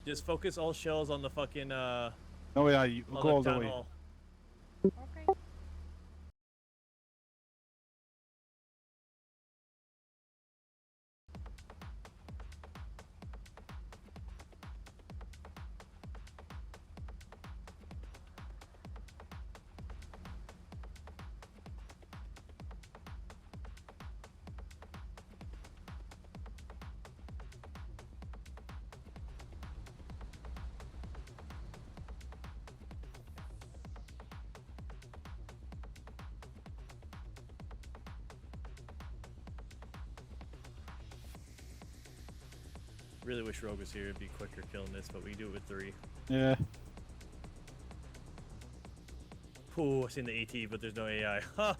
Just focus all shells on the fucking Oh yeah, you on go all the the town way. hall. Okay. Really wish Rogue was here. It'd be quicker killing this, but we do it with 3. Yeah. Ooh, I seen the AT, but there's no AI. Ha!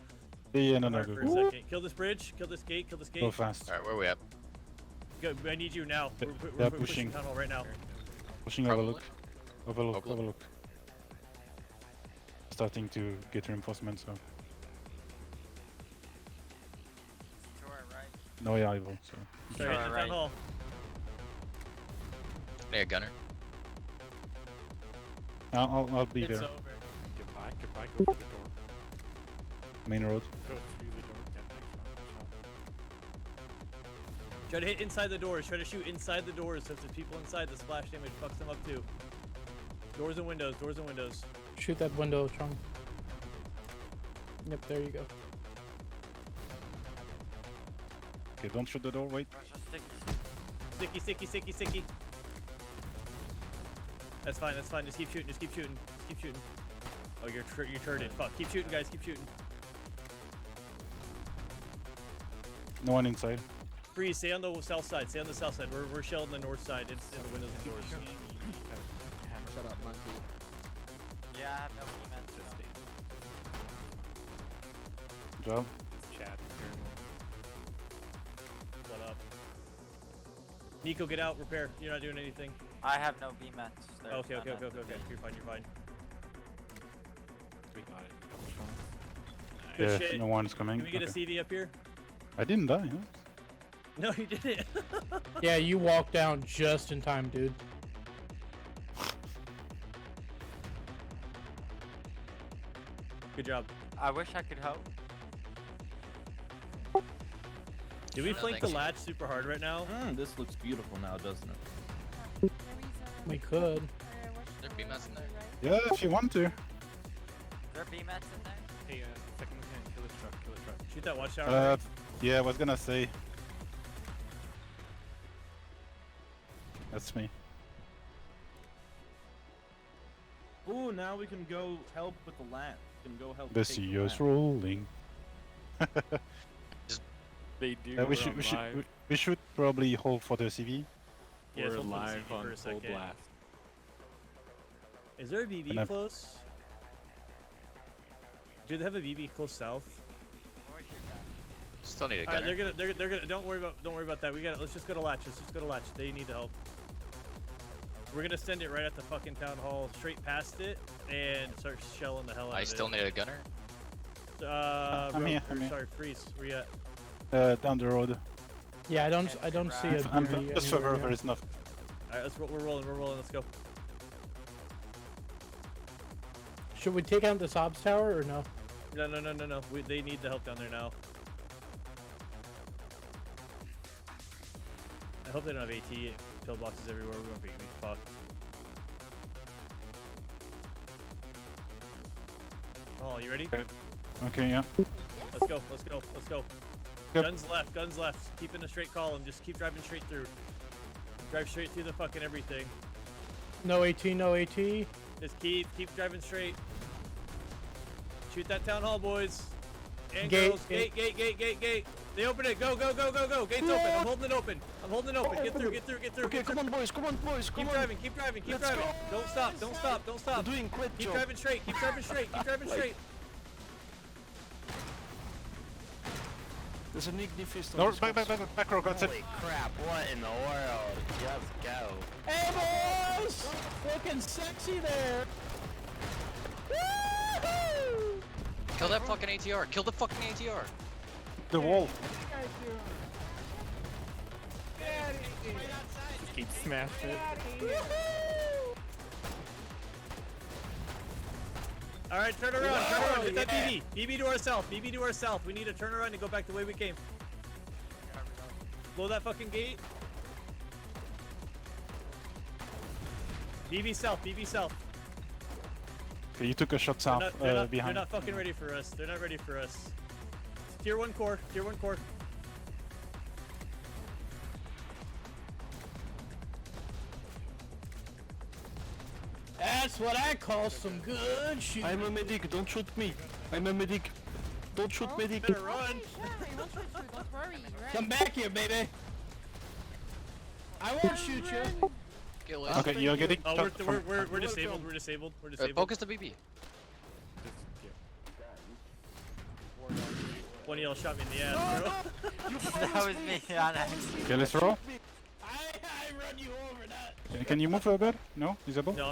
Yeah, no, Alright, go. for a second. Kill this bridge. Kill this gate. Kill this gate. Go fast. Alright, where are we at? Go, I need you now. Yeah, We're pushing. pushing tunnel right now. Pushing Probably. Overlook. Overlook. Overlook. Starting to get reinforcements, so. To our right. No AI will, so. Sorry, Sure, in the right. town hall. Hey, a gunner. I'll be It's there. over. Get back, go to the door. Main road. Go through the door, get next one. Try to hit inside the doors. Try to shoot inside the doors. So if there's people inside, the splash damage fucks them up too. Doors and windows. Doors and windows. Shoot that window, Chung. Yep, there you go. Okay, don't shoot the door, wait. Sticky, sticky, sticky, sticky. That's fine. That's fine. Just keep shooting. Just keep shooting. Just keep shooting. Oh, you're turreted. Fuck. Keep shooting, guys. Keep shooting. No one inside. Freeze. Stay on the south side. Stay on the south side. We're shelling the north side. It's in the windows and doors. Shut up, monkey. Yeah, I have no comments. Good job. Chat. What up? Nico, get out. Repair. You're not doing anything. I have no VMATs. Okay. You're fine. You're fine. We got it. Good Yeah, shit. no one is coming. Can we get a Okay. CD up here? I didn't die, huh? No, you didn't. Yeah, you walked down just in time, dude. Good job. I wish I could help. Did we No, flank the thanks. latch super hard right now? This looks beautiful now, doesn't it? We could. There be mess in there. Yeah, if you want to. Is there VMATs in there? Hey, second hand, kill the truck, kill the truck. Shoot that watchtower. Yeah, I was gonna say. That's me. Ooh, now we can go help with the lamp. We can go help. The take the CEO's lamp. rolling. They do. We we're should, on live. we should probably hold for the CV. Yeah, We're hold on the live CD for on a full second. blast. Is there a BB And close? Do they have a BB close south? Still need a Alright, gunner. they're gonna. Don't worry about that. We got. Let's just go to Latch. Let's just go to Latch. They need the help. We're gonna send it right at the fucking town hall, straight past it, and start shelling the hell out of it. I still need a gunner. I'm here, I'm here. Sorry, freeze. Where you at? Down the road. Yeah, I don't see a I'm BB just anywhere, further, yeah. there is nothing. Alright, let's roll. We're rolling. Let's go. Should we take out the Sobs tower or no? No. They need the help down there now. I hope they don't have AT pillboxes everywhere. We're gonna be fucked. Oh, you ready? Okay, yeah. Let's go. Yep. Guns left. Keep in a straight column. Just keep driving straight through. Drive straight through the fucking everything. No AT, no AT. Just keep driving straight. Shoot that town hall, boys. And Gate, girls. Gate. They open it. Go. Gate's open. I'm holding it open. Get through. Okay, come on, boys, come on. Keep driving. Let's Driving. go. Don't stop. We're doing great Keep job. driving straight. There's an ignifist on No, this back row, that's it. Holy crap, what in the world? Just go. Hey boys! Looking sexy there. Woo! Kill that fucking ATR. Kill the fucking ATR. The wall. Just keep smashing it. Alright, turn around, turn around. Hit that BB. BB to our south. BB to our south. We need to turn around and go back the way we came. Blow that fucking gate. BB south, BB south. Okay, you took a shot south They're behind. not fucking ready for us. They're not ready for us. Tier 1 core, tier 1 core. That's what I call some good shooting. I'm a medic, don't shoot me. I'm a medic. Don't shoot medic. Better run. Don't worry, right? Come back here, baby. I won't shoot you. Kill it. Okay, you're getting. Oh, shot from- we're disabled. We're disabled. We're disabled. Focus the BB. One of y'all shot me in the ass, bro. That was me on accident. Okay, let's roll. I run you over that. Can you move a bit? No, Isabel. No,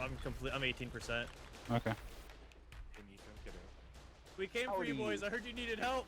I'm complete. I'm 18%. Okay. They need to get out. We came for you boys. I heard you needed help.